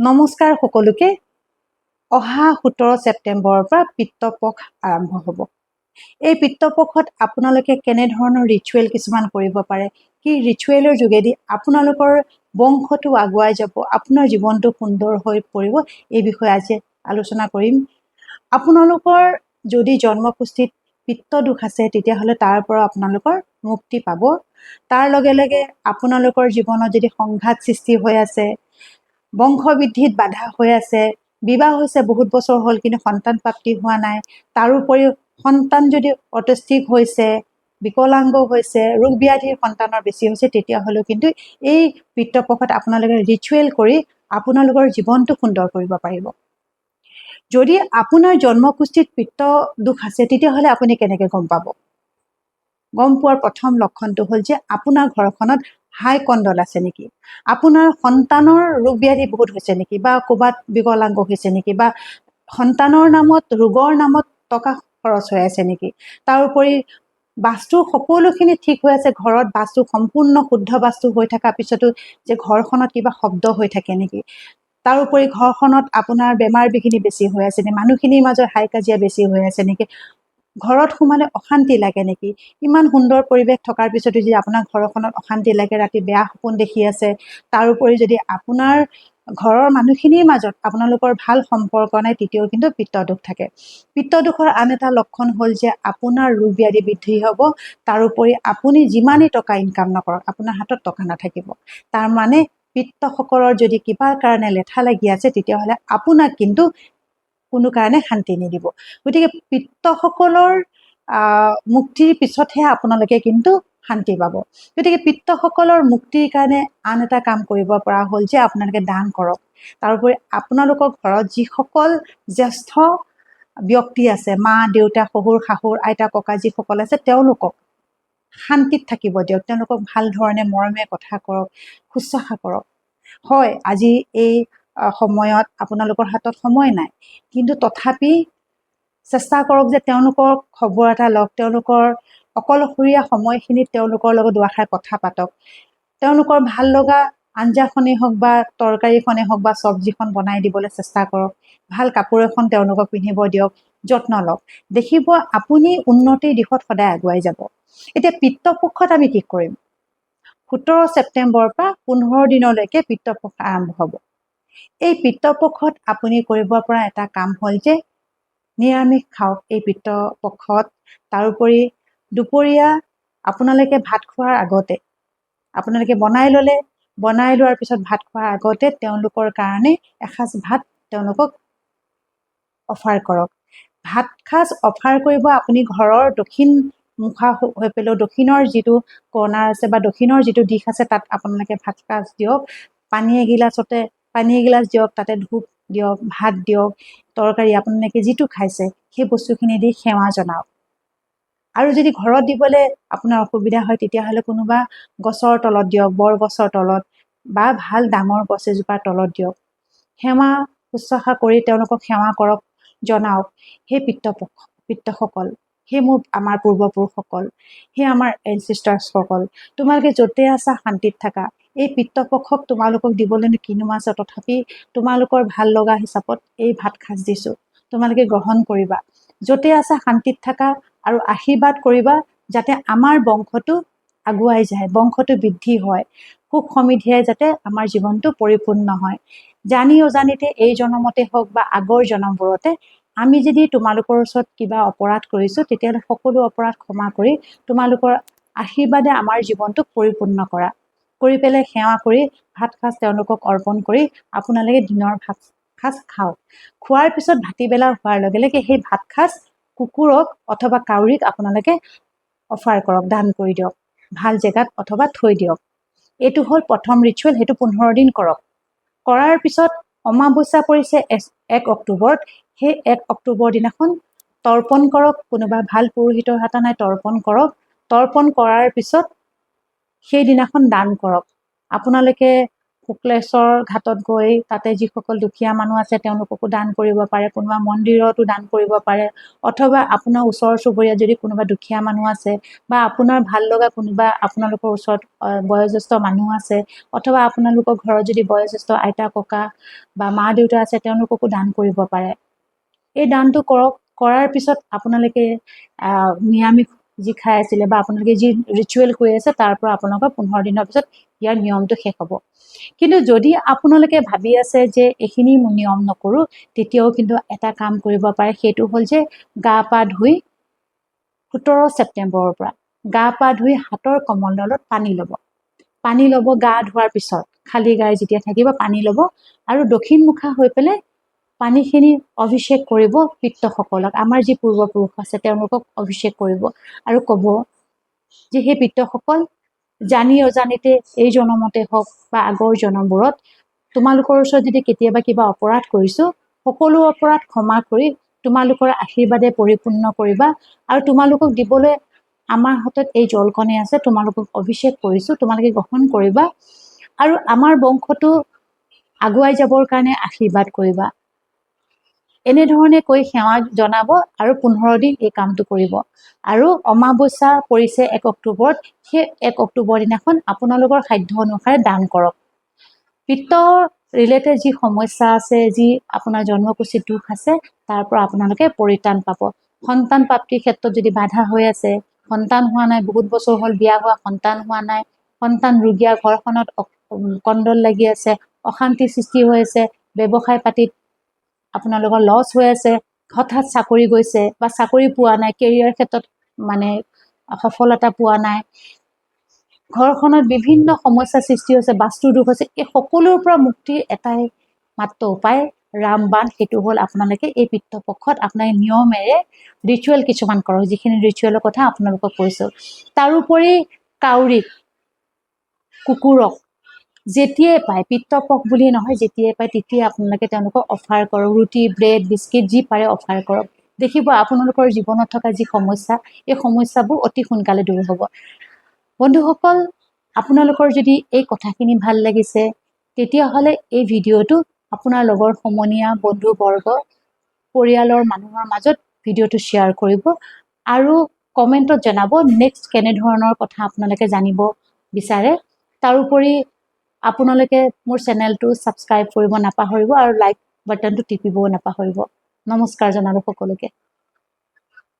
নমস্কাৰ সকলোকে। অহা 17 ছেপ্টেম্বৰৰ পৰা পিতৃপক্ষ আৰম্ভ হ'ব। এই পিতৃপক্ষত আপোনালোকে কেনেধৰণৰ ৰিচুৱেল কিছুমান কৰিব পাৰে, কি ৰিচুৱেলৰ যোগেদি আপোনালোকৰ বংশটো আগুৱাই যাব, আপোনাৰ জীৱনটো সুন্দৰ হৈ পৰিব, এই বিষয়ে আজি আলোচনা কৰিম। আপোনালোকৰ যদি জন্মকুষ্ঠিত পিত্ত দোষ আছে তেতিয়াহ'লে তাৰ পৰা আপোনালোকৰ মুক্তি পাব। তাৰ লগে লগে আপোনালোকৰ জীৱনত যদি সংঘাত সৃষ্টি হৈ আছে, বংশবৃদ্ধিত বাধা হৈ আছে, বিবাহ হৈছে বহুত বছৰ হ'ল কিন্তু সন্তান প্ৰাপ্তি হোৱা নাই, তাৰোপৰি সন্তান যদি অটিষ্টিক হৈছে, বিকলাংগ হৈছে, ৰোগ ব্যাধিৰ সন্তানৰ বেছি হৈছে, তেতিয়াহ'লেও কিন্তু এই পিতৃপক্ষত আপোনালোকে ৰিচুৱেল কৰি আপোনালোকৰ জীৱনটো সুন্দৰ কৰিব পাৰিব। যদি আপোনাৰ জন্মকুষ্ঠিত পিত্ত দোষ আছে তেতিয়াহ'লে আপুনি কেনেকৈ গম পাব? গম পোৱাৰ প্ৰথম লক্ষণটো হ'ল যে আপোনাৰ ঘৰখনত হাই কণ্ডল আছে নেকি, আপোনাৰ সন্তানৰ ৰোগ ব্যাধি বহুত হৈছে নেকি, বা ক'ৰবাত বিকলাংগ হৈছে নেকি, বা সন্তানৰ নামত ৰোগৰ নামত টকা খৰচ হৈ আছে নেকি, তাৰোপৰি বাস্তু সকলোখিনি ঠিক হৈ আছে, ঘৰত বাস্তু সম্পূৰ্ণ শুদ্ধ বাস্তু হৈ থকাৰ পিছতো যে ঘৰখনত কিবা শব্দ হৈ থাকে নেকি, তাৰোপৰি ঘৰখনত আপোনাৰ বেমাৰ বিঘিনি বেছি হৈ আছে নেকি, মানুহখিনিৰ মাজত হাই কাজিয়া বেছি হৈ আছে নেকি, ঘৰত সোমালে অশান্তি লাগে নেকি, ইমান সুন্দৰ পৰিৱেশ থকাৰ পিছতো যদি আপোনাৰ ঘৰখনত অশান্তি লাগে, ৰাতি বেয়া সপোন দেখি আছে, তাৰোপৰি যদি আপোনাৰ ঘৰৰ মানুহখিনিৰ মাজত আপোনালোকৰ ভাল সম্পৰ্ক নাই, তেতিয়াও কিন্তু পিত্ত দোষ থাকে। পিত্ত দোষৰ আন এটা লক্ষণ হ'ল যে আপোনাৰ ৰোগ ব্যাধি বৃদ্ধি হ'ব, তাৰোপৰি আপুনি যিমানেই টকা ইনকাম নকৰক আপোনাৰ হাতত টকা নাথাকিব। তাৰমানে পিত্তসকলৰ যদি কিবা কাৰণে লেঠা লাগি আছে তেতিয়াহ'লে আপোনাক কিন্তু কোনো কাৰণে শান্তি নিদিব। গতিকে পিত্তসকলৰ মুক্তিৰ পিছতহে আপোনালোকে কিন্তু শান্তি পাব। গতিকে পিত্তসকলৰ মুক্তিৰ কাৰণে আন এটা কাম কৰিব পৰা হ'ল যে আপোনালোকে দান কৰক। তাৰোপৰি আপোনালোকৰ ঘৰত যিসকল জ্যেষ্ঠ ব্যক্তি আছে, মা দেউতা শহুৰ শাহুৰ আইতা ককা যিসকল আছে, তেওঁলোকক শান্তিত থাকিব দিয়ক, তেওঁলোকক ভাল ধৰণে মৰমে কথা কওক, শুশ্ৰূষা কৰক। হয়, আজি এই সময়ত আপোনালোকৰ হাতত সময় নাই, কিন্তু তথাপি চেষ্টা কৰক যে তেওঁলোকৰ খবৰ এটা লওক, তেওঁলোকৰ অকলশৰীয়া সময়খিনিত তেওঁলোকৰ লগত দুআষাৰ কথা পাতক, তেওঁলোকৰ ভাল লগা আঞ্জাখনেই হওক বা তৰকাৰীখনেই হওক বা চব্জিখন বনাই দিবলৈ চেষ্টা কৰক, ভাল কাপোৰ এখন তেওঁলোকক পিন্ধিব দিয়ক, যত্ন লওক, দেখিব আপুনি উন্নতিৰ দিশত সদায় আগুৱাই যাব। এতিয়া পিতৃপক্ষত আমি কি কৰিম? 17 ছেপ্টেম্বৰৰ পৰা 15 দিনলৈকে পিতৃপক্ষ আৰম্ভ হ'ব। এই পিতৃপক্ষত আপুনি কৰিব পৰা এটা কাম হ'ল যে নিৰামিষ খাওক এই পিতৃপক্ষত। তাৰোপৰি দুপৰীয়া আপোনালোকে ভাত খোৱাৰ আগতে আপোনালোকে বনাই লোৱাৰ পিছত ভাত খোৱাৰ আগতে তেওঁলোকৰ কাৰণে এসাঁজ ভাত তেওঁলোকক অফাৰ কৰক। ভাত সাঁজ অফাৰ কৰিব আপুনি ঘৰৰ দক্ষিণ মুখা হৈ পেলাইও, দক্ষিণৰ যিটো কৰ্ণাৰ আছে বা দক্ষিণৰ যিটো দিশ আছে তাত আপোনালোকে ভাত সাঁজ দিয়ক। পানী এগিলাচ দিয়ক, তাতে ধূপ দিয়ক, ভাত দিয়ক, তৰকাৰী আপোনালোকে যিটো খাইছে সেই বস্তুখিনি দি সেৱা জনাওক। আৰু যদি ঘৰত দিবলৈ আপোনাৰ অসুবিধা হয় তেতিয়াহ'লে কোনোবা গছৰ তলত দিয়ক, বৰ গছৰ তলত বা ভাল ডাঙৰ গছ এজোপাৰ তলত দিয়ক। সেৱা শুশ্ৰূষা কৰি তেওঁলোকক সেৱা কৰক, জনাওক, সেই পিতৃসকল, সেই আমাৰ পূৰ্বপুৰুষসকল, সেই আমাৰ এনচিষ্টাৰ্ছসকল, তোমালোকে য'তে আছা শান্তিত থাকা। এই পিতৃপক্ষক তোমালোকক দিবলৈ কিনো আছে, তথাপি তোমালোকৰ ভাল লগা হিচাপত এই ভাত সাঁজ দিছোঁ, তোমালোকে গ্ৰহণ কৰিবা। য'তে আছা শান্তিত থাকা আৰু আশীৰ্বাদ কৰিবা যাতে আমাৰ বংশটো আগুৱাই যায়, বংশটো বৃদ্ধি হয়, সুখ সমৃদ্ধিয়ে যাতে আমাৰ জীৱনটো পৰিপূৰ্ণ হয়। জানি অজানিতে এই জনমতে হওক বা আগৰ জনমবোৰতে আমি যদি তোমালোকৰ ওচৰত কিবা অপৰাধ কৰিছোঁ তেতিয়াহ'লে সকলো অপৰাধ ক্ষমা কৰি তোমালোকৰ আশীৰ্বাদে আমাৰ জীৱনটোক পৰিপূৰ্ণ কৰা। কৰি পেলাই সেৱা কৰি ভাত সাঁজ তেওঁলোকক অৰ্পণ কৰি আপোনালোকে দিনৰ ভাত সাঁজ খাওক। খোৱাৰ পিছত ভাটিবেলা হোৱাৰ লগে লগে সেই ভাত সাঁজ কুকুৰক অথবা কাউৰীক আপোনালোকে অফাৰ কৰক, দান কৰি দিয়ক, ভাল জেগাত অথবা থৈ দিয়ক। এইটো হ'ল প্ৰথম ৰিচুৱেল, সেইটো 15 দিন কৰক। কৰাৰ পিছত অমাৱস্যা পৰিছে 1 অক্টোবৰত, সেই 1 অক্টোবৰ দিনাখন তৰ্পণ কৰক, কোনোবা ভাল পুৰোহিতৰ হাত নাই তৰ্পণ কৰক। তৰ্পণ কৰাৰ পিছত সেইদিনাখন দান কৰক। আপোনালোকে শুক্লেশ্বৰ ঘাটত গৈ তাতে যিসকল দুখীয়া মানুহ আছে তেওঁলোককো দান কৰিব পাৰে, কোনোবা মন্দিৰতো দান কৰিব পাৰে, অথবা আপোনাৰ ওচৰ চুবুৰীয়া যদি কোনোবা দুখীয়া মানুহ আছে বা আপোনাৰ ভাল লগা কোনোবা আপোনালোকৰ ওচৰত বয়োজ্যেষ্ঠ মানুহ আছে, অথবা আপোনালোকৰ ঘৰত যদি বয়োজ্যেষ্ঠ আইতা ককা বা মা দেউতা আছে তেওঁলোককো দান কৰিব পাৰে। এই দানটো কৰক, কৰাৰ পিছত আপোনালোকে নিৰামিষ যি খাই আছিলে বা আপোনালোকে যি ৰিচুৱেল কৰি আছে তাৰ পৰা আপোনালোকৰ 15 দিনৰ পিছত ইয়াৰ নিয়মটো শেষ হ'ব। কিন্তু যদি আপোনালোকে ভাবি আছে যে এইখিনি নিয়ম নকৰোঁ, তেতিয়াও কিন্তু এটা কাম কৰিব পাৰে, সেইটো হ'ল যে গা পা ধুই 17 ছেপ্টেম্বৰৰ পৰা গা পা ধুই হাতৰ কমণ্ডলত পানী ল'ব। পানী ল'ব গা ধোৱাৰ পিছত, খালী গায়ে যেতিয়া থাকিব পানী ল'ব আৰু দক্ষিণমুখা হৈ পেলাই পানীখিনি অভিষেক কৰিব পিতৃসকলক, আমাৰ যি পূৰ্বপুৰুষ আছে তেওঁলোকক অভিষেক কৰিব আৰু ক'ব যে সেই পিতৃসকল জানি অজানিতে এই জনমতে হওক বা আগৰ জনমবোৰত তোমালোকৰ ওচৰত যদি কেতিয়াবা কিবা অপৰাধ কৰিছোঁ, সকলো অপৰাধ ক্ষমা কৰি তোমালোকৰ আশীৰ্বাদে পৰিপূৰ্ণ কৰিবা আৰু তোমালোকক দিবলৈ আমাৰ হাতত এই জলকণে আছে, তোমালোকক অভিষেক কৰিছোঁ, তোমালোকে গ্ৰহণ কৰিবা আৰু আমাৰ বংশটো আগুৱাই যাবৰ কাৰণে আশীৰ্বাদ কৰিবা। এনেধৰণে কৈ সেৱা জনাব আৰু 15 দিন এই কামটো কৰিব। আৰু অমাৱস্যা পৰিছে 1 অক্টোবৰত, সেই 1 অক্টোবৰ দিনাখন আপোনালোকৰ সাধ্য অনুসাৰে দান কৰক। পিত্ত ৰিলেটেড যি সমস্যা আছে, যি আপোনাৰ জন্মকুষ্ঠিত দুখ আছে, তাৰ পৰা আপোনালোকে পৰিত্ৰাণ পাব। সন্তান প্ৰাপ্তিৰ ক্ষেত্ৰত যদি বাধা হৈ আছে, সন্তান হোৱা নাই, বহুত বছৰ হ'ল বিয়া হোৱা, সন্তান হোৱা নাই, সন্তান ৰুগীয়া, ঘৰখনত কণ্ডল লাগি আছে, অশান্তি সৃষ্টি হৈ আছে, ব্যৱসায় পাতিত আপোনালোকৰ লছ হৈ আছে, হঠাৎ চাকৰি গৈছে বা চাকৰি পোৱা নাই, কেৰিয়াৰ ক্ষেত্ৰত মানে সফলতা পোৱা নাই, ঘৰখনত বিভিন্ন সমস্যা সৃষ্টি হৈছে, বাস্তু দুখ হৈছে, এই সকলোৰ পৰা মুক্তিৰ এটাই মাত্ৰ উপায় ৰামবাণ, সেইটো হ'ল আপোনালোকে এই পিতৃপক্ষত আপোনালোকে নিয়মেৰে ৰিচুৱেল কিছুমান কৰক, যিখিনি ৰিচুৱেলৰ কথা আপোনালোকক কৈছোঁ। তাৰোপৰি কাউৰীক, কুকুৰক যেতিয়াই পায়, পিতৃপক্ষ বুলিয়ে নহয়, যেতিয়াই পায় তেতিয়াই আপোনালোকে তেওঁলোকক অফাৰ কৰক, ৰুটি, ব্ৰেড, বিস্কিট যি পাৰে অফাৰ কৰক। দেখিব আপোনালোকৰ জীৱনত থকা যি সমস্যা, এই সমস্যাবোৰ অতি সোনকালে দূৰ হ'ব। বন্ধুসকল, আপোনালোকৰ যদি এই কথাখিনি ভাল লাগিছে, তেতিয়াহ'লে এই ভিডিঅ'টো আপোনাৰ লগৰ সমনীয়া, বন্ধুবৰ্গ, পৰিয়ালৰ মানুহৰ মাজত ভিডিঅ'টো শ্বেয়াৰ কৰিব আৰু কমেণ্টত জনাব নেক্সট কেনেধৰণৰ কথা আপোনালোকে জানিব বিচাৰে। তাৰোপৰি আপোনালোকে মোৰ চেনেলটো ছাবস্ক্ৰাইব কৰিব নাপাহৰিব আৰু লাইক বাটনটো টিপিবও নাপাহৰিব। নমস্কাৰ জনালোঁ সকলোকে।